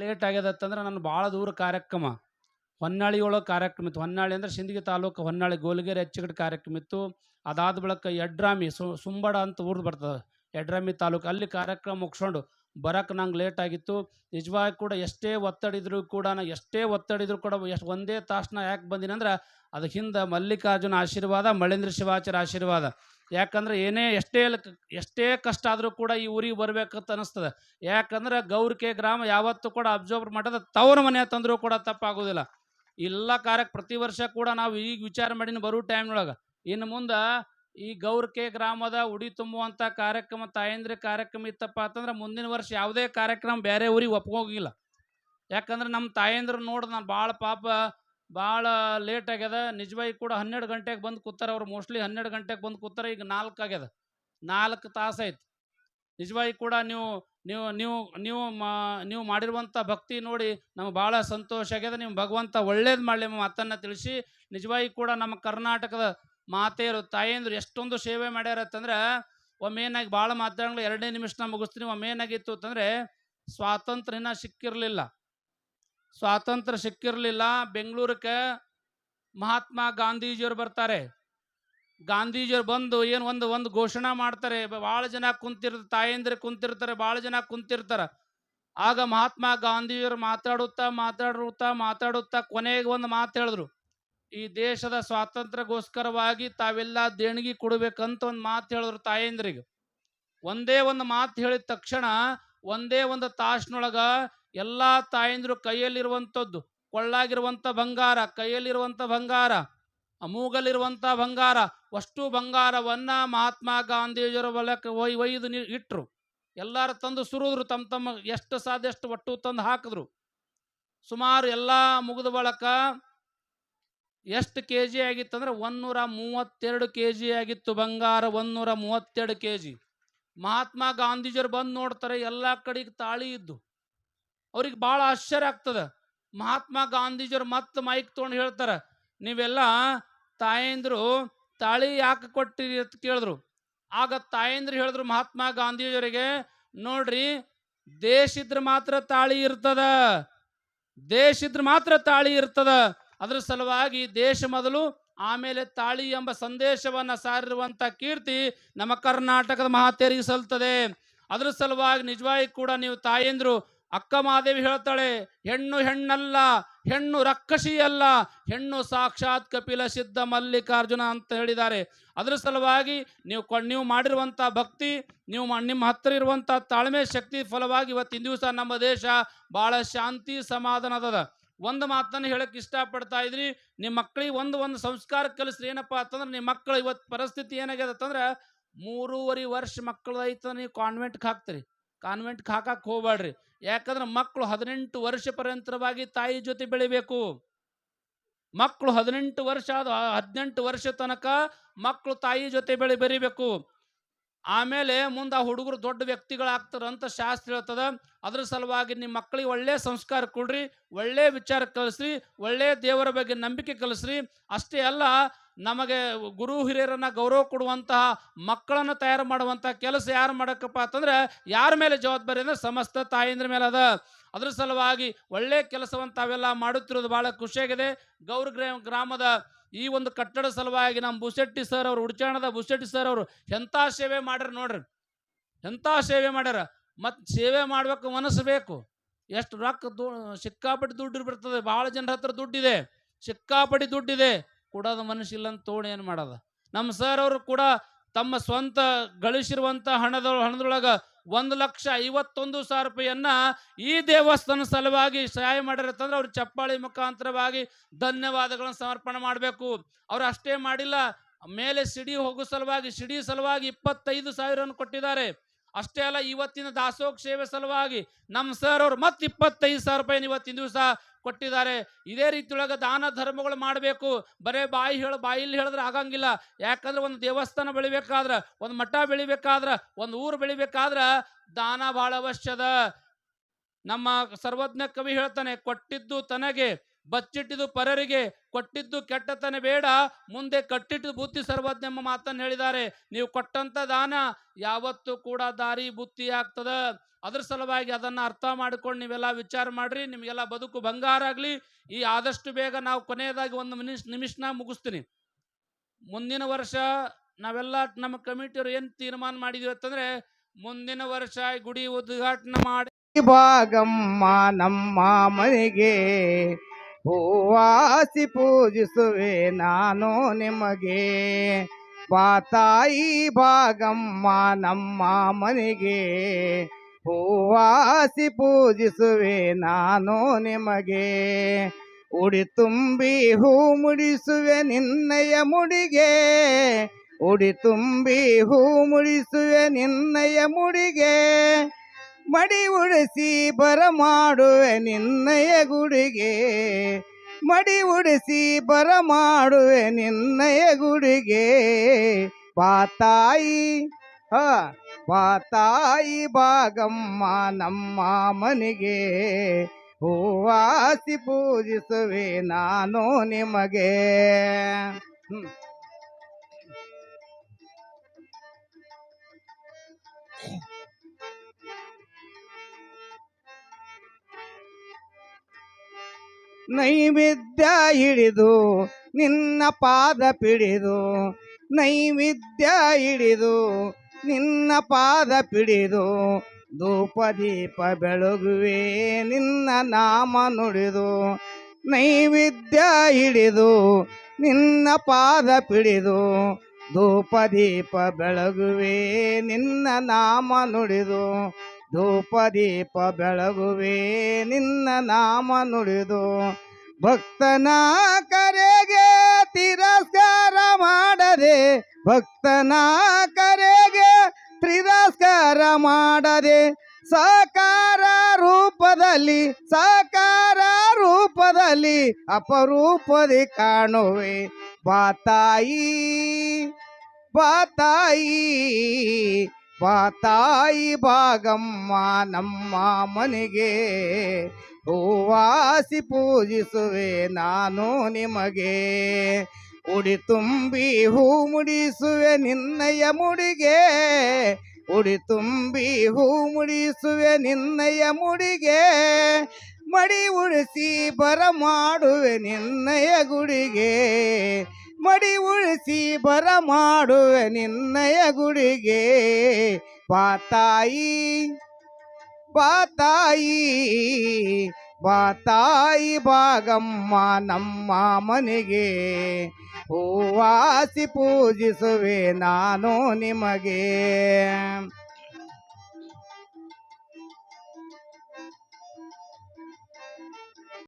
Late ಆಗ್ಯದತ್ತಂದ್ರೆ ನಾನು ಭಾಳ ದೂರ ಕಾರ್ಯಕ್ರಮ ಹೊನ್ನಾಳಿ ಒಳಗೆ ಕಾರ್ಯಕ್ರಮ ಇತ್ತು. ಹೊನ್ನಾಳಿ ಅಂದ್ರೆ ಸಿಂದಗಿ ತಾಲೂಕು ಹೊನ್ನಾಳಿ ಗೋಲಿಗೆರೆ ಹೆಚ್ಚಗಡೆ ಕಾರ್ಯಕ್ರಮ ಇತ್ತು. ಅದಾದ ಬಳಿಕ ಯಡ್ರಾಮಿ ಸುಂಬಡ ಅಂತ ಊರು ಬರ್ತದೆ, ಯಡ್ರಾಮಿ ತಾಲೂಕು, ಅಲ್ಲಿ ಕಾರ್ಯಕ್ರಮ ಮುಗಿಸ್ಕೊಂಡು ಬರಕ್ಕೆ ನಂಗೆ ಲೇಟ್ ಆಗಿತ್ತು. ನಿಜವಾಗಿ ಕೂಡ ಎಷ್ಟೇ ಒತ್ತಡಿದ್ರು ಕೂಡ ಎಷ್ಟು ಒಂದೇ ತಾಸನ ಯಾಕೆ ಬಂದಿನಿ ಅಂದ್ರೆ ಅದು ಹಿಂದೆ ಮಲ್ಲಿಕಾರ್ಜುನ ಆಶೀರ್ವಾದ, ಮಳೇಂದ್ರ ಶಿವಾಚಾರ್ಯ ಆಶೀರ್ವಾದ. ಯಾಕಂದ್ರೆ ಎಷ್ಟೇ ಕಷ್ಟ ಆದರೂ ಕೂಡ ಈ ಊರಿಗೆ ಬರ್ಬೇಕಂತ ಅನಿಸ್ತದೆ. ಯಾಕಂದ್ರೆ ಗೌರಿಕೆ ಗ್ರಾಮ ಯಾವತ್ತೂ ಕೂಡ ಅಬ್ಸರ್ವ್ ಮಾಡೋದು ತವ್ರ ಮನೆ ತಂದರೂ ಕೂಡ ತಪ್ಪಾಗೋದಿಲ್ಲ. ಎಲ್ಲ ಪ್ರತಿ ವರ್ಷ ಕೂಡ ನಾವು ಈಗ ವಿಚಾರ ಮಾಡಿನ ಬರೋ ಟೈಮ್ನೊಳಗೆ ಇನ್ನು ಮುಂದೆ ಈ ಗೌರಿಕೆ ಗ್ರಾಮದ ಉಡಿ ತುಂಬುವಂಥ ಕಾರ್ಯಕ್ರಮ, ತಾಯಂದ್ರೆ ಕಾರ್ಯಕ್ರಮ ಇತ್ತಪ್ಪ ಅಂತಂದ್ರೆ ಮುಂದಿನ ವರ್ಷ ಯಾವುದೇ ಕಾರ್ಯಕ್ರಮ ಬೇರೆ ಊರಿಗೆ ಒಪ್ಕೋಗಿಲ್ಲ. ಯಾಕಂದ್ರೆ ನಮ್ಮ ತಾಯಂದ್ರು ನೋಡಿದ್ ನಾನು ಭಾಳ ಲೇಟ್ ಆಗ್ಯದ. ನಿಜವಾಗಿ ಕೂಡ 12 ಗಂಟೆಗೆ ಬಂದು ಕೂತಾರೆ ಅವ್ರು. ಮೋಸ್ಟ್ಲಿ 12 ಗಂಟೆಗೆ ಬಂದು ಕೂತಾರೆ. ಈಗ 4 ಆಗ್ಯದ, 4 ತಾಸು ಆಯ್ತು. ನಿಜವಾಗಿ ಕೂಡ ನೀವು ನೀವು ನೀವು ನೀವು ನೀವು ಮಾಡಿರುವಂಥ ಭಕ್ತಿ ನೋಡಿ ನಮ್ಗೆ ಭಾಳ ಸಂತೋಷ ಆಗ್ಯದ. ನೀವು ಭಗವಂತ ಒಳ್ಳೇದು ಮಾಡಲಿ ಮಾತನ್ನು ತಿಳಿಸಿ. ನಿಜವಾಗಿ ಕೂಡ ನಮ್ಮ ಕರ್ನಾಟಕದ ಮಾತೆಯರು ತಾಯಂದ್ರು ಎಷ್ಟೊಂದು ಸೇವೆ ಮಾಡ್ಯಾರ ಅಂತಂದ್ರೆ, ಒಮ್ಮೇನಾಗಿ ಭಾಳ ಮಾತಾಡಂಗಿಲ್ಲ, 2 ನಿಮಿಷ ಮುಗಿಸ್ತೀನಿ. ಒಮ್ಮೇನಾಗಿತ್ತು ಅಂತಂದರೆ ಸ್ವಾತಂತ್ರ್ಯ ಸಿಕ್ಕಿರಲಿಲ್ಲ. ಬೆಂಗಳೂರಿಗೆ ಮಹಾತ್ಮ ಗಾಂಧೀಜಿಯವರು ಬರ್ತಾರೆ. ಗಾಂಧೀಜಿಯವರು ಬಂದು ಏನು ಒಂದು ಘೋಷಣೆ ಮಾಡ್ತಾರೆ. ಭಾಳ ಜನ ತಾಯಂದ್ರೆ ಕುಂತಿರ್ತಾರೆ, ಭಾಳ ಜನ ಕುಂತಿರ್ತಾರೆ. ಆಗ ಮಹಾತ್ಮ ಗಾಂಧೀಜಿಯವರು ಮಾತಾಡುತ್ತಾ ಕೊನೆಗೆ ಒಂದು ಮಾತು ಹೇಳಿದ್ರು. ಈ ದೇಶದ ಸ್ವಾತಂತ್ರ್ಯಕ್ಕೋಸ್ಕರವಾಗಿ ತಾವೆಲ್ಲ ದೇಣಿಗೆ ಕೊಡಬೇಕಂತ ಒಂದು ಮಾತು ಹೇಳಿದ್ರು ತಾಯಂದ್ರಿಗೆ. ಒಂದೇ ಒಂದು ಮಾತು ಹೇಳಿದ ತಕ್ಷಣ ಒಂದೇ ಒಂದು ತಾಸಿನೊಳಗ ಎಲ್ಲ ತಾಯಂದ್ರು ಕೈಯಲ್ಲಿರುವಂಥದ್ದು, ಕೊಳ್ಳಾಗಿರುವಂಥ ಬಂಗಾರ, ಕೈಯಲ್ಲಿರುವಂಥ ಬಂಗಾರ, ಮೂಗಲ್ಲಿರುವಂಥ ಬಂಗಾರ, ಅಷ್ಟು ಬಂಗಾರವನ್ನ ಮಹಾತ್ಮ ಗಾಂಧೀಜಿಯವರ ಹೊಲಕ್ಕೆ ಒಯ್ದು ಇಟ್ಟರು. ಎಲ್ಲರೂ ತಂದು ಸುರಿದ್ರು, ತಮ್ಮ ಎಷ್ಟು ಸಾಧ್ಯ ಅಷ್ಟು ಒಟ್ಟು ತಂದು ಹಾಕಿದ್ರು. ಸುಮಾರು ಎಲ್ಲ ಮುಗಿದ ಬಳಕ ಎಷ್ಟು ಕೆ ಜಿ ಆಗಿತ್ತು ಅಂದ್ರೆ 132 ಕೆ ಜಿ ಆಗಿತ್ತು ಬಂಗಾರ, 132 ಕೆ ಜಿ. ಮಹಾತ್ಮ ಗಾಂಧೀಜಿಯವರು ಬಂದು ನೋಡ್ತಾರೆ, ಎಲ್ಲ ಕಡೆಗೆ ತಾಳಿ ಇದ್ದು. ಅವ್ರಿಗೆ ಭಾಳ ಆಶ್ಚರ್ಯ ಆಗ್ತದೆ. ಮಹಾತ್ಮ ಗಾಂಧೀಜಿಯವರು ಮತ್ತೆ ಮೈಕ್ ತೊಗೊಂಡು ಹೇಳ್ತಾರೆ, ನೀವೆಲ್ಲ ತಾಯಂದ್ರು ತಾಳಿ ಯಾಕೆ ಕೊಟ್ಟಿರಿ ಅಂತ ಕೇಳಿದ್ರು. ಆಗ ತಾಯಂದ್ರು ಹೇಳಿದ್ರು ಮಹಾತ್ಮ ಗಾಂಧೀಜಿಯವರಿಗೆ, ನೋಡ್ರಿ, ದೇಶ ಇದ್ರೆ ಮಾತ್ರ ತಾಳಿ ಇರ್ತದ. ಅದ್ರ ಸಲುವಾಗಿ ದೇಶ ಮೊದಲು, ಆಮೇಲೆ ತಾಳಿ ಎಂಬ ಸಂದೇಶವನ್ನ ಸಾರಿರುವಂತ ಕೀರ್ತಿ ನಮ್ಮ ಕರ್ನಾಟಕದ ಮಹಾತೇರಿಗೆ ಸಲ್ತದೆ. ಅದ್ರ ಸಲುವಾಗಿ ನಿಜವಾಗಿ ಕೂಡ ನೀವು ತಾಯಂದ್ರು, ಅಕ್ಕ ಮಹಾದೇವಿ ಹೇಳ್ತಾಳೆ, ಹೆಣ್ಣಲ್ಲ, ಹೆಣ್ಣು ರಕ್ಕಸಿ ಅಲ್ಲ, ಹೆಣ್ಣು ಸಾಕ್ಷಾತ್ ಕಪಿಲ ಸಿದ್ಧ ಮಲ್ಲಿಕಾರ್ಜುನ ಅಂತ ಹೇಳಿದ್ದಾರೆ. ಅದ್ರ ಸಲುವಾಗಿ ನೀವು ಮಾಡಿರುವಂಥ ಭಕ್ತಿ, ನಿಮ್ಮ ಹತ್ತಿರ ಇರುವಂಥ ತಾಳ್ಮೆ ಶಕ್ತಿ ಫಲವಾಗಿ ಇವತ್ತಿನ ದಿವಸ ನಮ್ಮ ದೇಶ ಭಾಳ ಶಾಂತಿ ಸಮಾಧಾನದ. ಒಂದು ಮಾತನ್ನು ಹೇಳಕ್ಕೆ ಇಷ್ಟಪಡ್ತಾ ಇದ್ರಿ, ನಿಮ್ಮ ಮಕ್ಕಳಿಗೆ ಒಂದು ಸಂಸ್ಕಾರ ಕಲಿಸ್ರಿ. ಏನಪ್ಪ ಅಂತಂದ್ರೆ, ನಿಮ್ಮ ಮಕ್ಕಳು ಇವತ್ತು ಪರಿಸ್ಥಿತಿ ಏನಾಗ್ಯದ ಅಂತಂದ್ರೆ 3.5 ವರ್ಷ ಮಕ್ಕಳು ಐತ ನೀವು ಕಾನ್ವೆಂಟ್ಗೆ ಹಾಕ್ತೀರಿ. ಕಾನ್ವೆಂಟ್ಗೆ ಹಾಕಕ್ಕೆ ಹೋಗ್ಬೇಡ್ರಿ. ಯಾಕಂದ್ರೆ ಮಕ್ಕಳು 18 ವರ್ಷ ಪರ್ಯಂತರವಾಗಿ ತಾಯಿ ಜೊತೆ ಬೆಳಿಬೇಕು. ಮಕ್ಕಳು 18 ವರ್ಷ ತನಕ ಮಕ್ಕಳು ತಾಯಿ ಜೊತೆ ಬೆರಿಬೇಕು. ಆಮೇಲೆ ಮುಂದೆ ಆ ಹುಡುಗರು ದೊಡ್ಡ ವ್ಯಕ್ತಿಗಳಾಗ್ತಾರಂತ ಶಾಸ್ತ್ರ ಹೇಳ್ತದ. ಅದ್ರ ಸಲುವಾಗಿ ನಿಮ್ಮ ಮಕ್ಕಳಿಗೆ ಒಳ್ಳೆ ಸಂಸ್ಕಾರ ಕೊಡ್ರಿ, ಒಳ್ಳೆ ವಿಚಾರ ಕಲಿಸ್ರಿ, ಒಳ್ಳೆ ದೇವರ ಬಗ್ಗೆ ನಂಬಿಕೆ ಕಲಿಸ್ರಿ. ಅಷ್ಟೇ ಅಲ್ಲ, ನಮಗೆ ಗುರು ಹಿರಿಯರನ್ನ ಗೌರವ ಕೊಡುವಂತಹ ಮಕ್ಕಳನ್ನು ತಯಾರು ಮಾಡುವಂಥ ಕೆಲಸ ಯಾರು ಮಾಡಕ್ಕಪ್ಪ ಅಂತಂದ್ರೆ, ಯಾರ ಮೇಲೆ ಜವಾಬ್ದಾರಿ ಅಂದ್ರೆ ಸಮಸ್ತ ತಾಯಂದ್ರ ಮೇಲೆ ಅದ. ಅದ್ರ ಸಲುವಾಗಿ ಒಳ್ಳೆ ಕೆಲಸವನ್ನು ತಾವೆಲ್ಲ ಮಾಡುತ್ತಿರೋದು ಭಾಳ ಖುಷಿಯಾಗಿದೆ. ಗ್ರಾಮದ ಈ ಒಂದು ಕಟ್ಟಡ ಸಲುವಾಗಿ ನಮ್ಮ ಬುಸೆಟ್ಟಿ ಸರ್ ಅವರು, ಉಡ್ಚಾಣದ ಬುಸೆಟ್ಟಿ ಸರ್ ಅವರು ಎಂಥ ಸೇವೆ ಮಾಡ್ಯಾರ ನೋಡ್ರಿ, ಎಂಥ ಸೇವೆ ಮಾಡ್ಯಾರ. ಮತ್ತು ಸೇವೆ ಮಾಡ್ಬೇಕು ಮನಸ್ಸು ಬೇಕು. ಎಷ್ಟು ರೊಕ್ಕ ಸಿಕ್ಕಾಪಟ್ಟಿ ದುಡ್ಡು ಬರ್ತದೆ, ಭಾಳ ಜನರ ಹತ್ರ ದುಡ್ಡಿದೆ, ಸಿಕ್ಕಾಪಟ್ಟಿ ದುಡ್ಡಿದೆ, ಕೊಡೋದು ಮನಸ್ಸಿಲ್ಲ ಅಂತ ತೋಣ ಏನು ಮಾಡೋದು. ನಮ್ಮ ಸರ್ ಅವರು ಕೂಡ ತಮ್ಮ ಸ್ವಂತ ಗಳಿಸಿರುವಂಥ ಹಣದೊಳಗೆ 1,51,000 ರೂಪಾಯಿಯನ್ನ ಈ ದೇವಸ್ಥಾನ ಸಲುವಾಗಿ ಸಹಾಯ ಮಾಡಿರತ್ತಂದ್ರೆ ಅವ್ರು ಚಪ್ಪಾಳಿ ಮುಖಾಂತರವಾಗಿ ಧನ್ಯವಾದಗಳನ್ನು ಸಮರ್ಪಣೆ ಮಾಡಬೇಕು. ಅವ್ರು ಅಷ್ಟೇ ಮಾಡಿಲ್ಲ, ಮೇಲೆ ಸಿಡಿ ಹೋಗೋ ಸಲುವಾಗಿ 25,000 ಕೊಟ್ಟಿದ್ದಾರೆ. ಅಷ್ಟೇ ಅಲ್ಲ, ಇವತ್ತಿನ ದಾಸೋಹ ಸೇವೆ ಸಲುವಾಗಿ ನಮ್ಮ ಸರ್ ಅವರು ಮತ್ತೆ 25,000 ರೂಪಾಯಿ ಇವತ್ತಿನ ದಿವಸ ಕೊಟ್ಟಿದ್ದಾರೆ. ಇದೇ ರೀತಿಯೊಳಗೆ ದಾನ ಧರ್ಮಗಳು ಮಾಡಬೇಕು. ಬರೇ ಬಾಯಲ್ಲಿ ಹೇಳಿದ್ರೆ ಆಗಂಗಿಲ್ಲ. ಯಾಕಂದ್ರೆ ಒಂದು ದೇವಸ್ಥಾನ ಬೆಳಿಬೇಕಾದ್ರೆ, ಒಂದು ಮಠ ಬೆಳಿಬೇಕಾದ್ರೆ, ಒಂದು ಊರು ಬೆಳಿಬೇಕಾದ್ರೆ ದಾನ ಬಹಳ ಅವಶ್ಯದ. ನಮ್ಮ ಸರ್ವಜ್ಞ ಕವಿ ಹೇಳ್ತಾನೆ, ಕೊಟ್ಟಿದ್ದು ತನಗೆ ಬಚ್ಚಿಟ್ಟಿದ್ದು ಪರರಿಗೆ ಕೊಟ್ಟಿದ್ದು ಕೆಟ್ಟತನ ಬೇಡ, ಮುಂದೆ ಕಟ್ಟಿಟ್ಟು ಬುತ್ತಿ ಸರ್ವಜ್ಞ ಎಂಬ ಮಾತನ್ನು ಹೇಳಿದ್ದಾರೆ. ನೀವು ಕೊಟ್ಟಂತ ದಾನ ಯಾವತ್ತೂ ಕೂಡ ದಾರಿ ಬುತ್ತಿ ಆಗ್ತದ. ಅದ್ರ ಸಲುವಾಗಿ ಅದನ್ನ ಅರ್ಥ ಮಾಡ್ಕೊಂಡು ನೀವೆಲ್ಲ ವಿಚಾರ ಮಾಡ್ರಿ, ನಿಮ್ಗೆಲ್ಲ ಬದುಕು ಬಂಗಾರ ಆಗ್ಲಿ. ಈ ಆದಷ್ಟು ಬೇಗ ನಾವು ಕೊನೆಯದಾಗಿ ಒಂದು ನಿಮಿಷನ ಮುಗಿಸ್ತೀನಿ. ಮುಂದಿನ ವರ್ಷ ನಾವೆಲ್ಲ ನಮ್ಮ ಕಮಿಟಿಯವರು ಏನ್ ತೀರ್ಮಾನ ಮಾಡಿದೀವಿ ಅಂತಂದ್ರೆ, ಮುಂದಿನ ವರ್ಷ ಗುಡಿ ಉದ್ಘಾಟನೆ ಮಾಡಿ ಭಾಗಮ್ಮ ನಮ್ಮ ಮನೆಗೆ ಹೂವಾಸಿ ಪೂಜಿಸುವೆ ನಾನು ನಿಮಗೆ. ಬಾತಾಯಿ ಭಾಗಮ್ಮ ನಮ್ಮ ಮನೆಗೆ ಹೂವಾಸಿ ಪೂಜಿಸುವೆ ನಾನು ನಿಮಗೆ. ಉಡಿ ತುಂಬಿ ಹೂ ಮುಡಿಸುವೆ ನಿನ್ನಯ ಮುಡಿಗೆ, ಉಡಿ ತುಂಬಿ ಹೂ ಮುಡಿಸುವೆ ನಿನ್ನಯ ಮುಡಿಗೆ. ಮಡಿ ಉಡಿಸಿ ಬರಮಾಡುವೆ ನಿನ್ನಯ ಗುಡಿಗೆ, ಮಡಿ ಉಡಿಸಿ ಬರಮಾಡುವೆ ನಿನ್ನಯ ಗುಡಿಗೆ. ಬಾತಾಯಿ ಬಾತಾಯಿ ಭಾಗಮ್ಮ ನಮ್ಮ ಮನೆಗೆ ಹೂವಾಸಿ ಪೂಜಿಸುವೆ ನಾನು ನಿಮಗೆ. ನೈವೇದ್ಯ ಹಿಡಿದು ನಿನ್ನ ಪಾದ ಪಿಡಿದು, ನೈವೇದ್ಯ ಹಿಡಿದು ನಿನ್ನ ಪಾದ ಪಿಡಿದು, ಧೂಪ ದೀಪ ಬೆಳಗುವೆ ನಿನ್ನ ನಾಮ ನುಡಿದು. ನೈವೇದ್ಯ ಹಿಡಿದು ನಿನ್ನ ಪಾದ ಪಿಡಿದು, ಧೂಪ ದೀಪ ಬೆಳಗುವೆ ನಿನ್ನ ನಾಮ ನುಡಿದು. ಧೂಪ ದೀಪ ಬೆಳಗುವೆ ನಿನ್ನ ನಾಮ ನುಡಿದು. ಭಕ್ತನ ಕರೆಗೆ ತಿರಸ್ಕಾರ ಮಾಡದೆ, ಭಕ್ತನ ಕರೆಗೆ ತಿರಸ್ಕಾರ ಮಾಡದೆ, ಸಾಕಾರ ರೂಪದಲ್ಲಿ ಸಾಕಾರ ರೂಪದಲ್ಲಿ ಅಪರೂಪದಿ ಕಾಣುವೆ. ಬಾತಾಯಿ ಬಾತಾಯಿ ಬಾತಾಯಿ ಭಾಗಮ್ಮ ನಮ್ಮ ಮನೆಗೆ ಹೂವಾಸಿ ಪೂಜಿಸುವೆ ನಾನು ನಿಮಗೆ. ಉಡಿ ತುಂಬಿ ಹೂ ಮುಡಿಸುವೆ ನಿನ್ನಯ ಮುಡಿಗೆ, ಉಡಿ ತುಂಬಿ ಹೂ ಮುಡಿಸುವೆ ನಿನ್ನಯ ಮುಡಿಗೆ. ಮಡಿ ಉಳಿಸಿ ಬರಮಾಡುವೆ ನಿನ್ನಯ ಗುಡಿಗೆ, ಮಡಿ ಉಳಿಸಿ ಬರಮಾಡುವೆ ನಿನ್ನಯ ಗುಡಿಗೆ. ಬಾತಾಯಿ ಬಾತಾಯಿ ಬಾತಾಯಿ ಭಾಗಮ್ಮ ನಮ್ಮ ಮನೆಗೆ ಹೂವಾಸಿ ಪೂಜಿಸುವೆ ನಾನು ನಿಮಗೆ.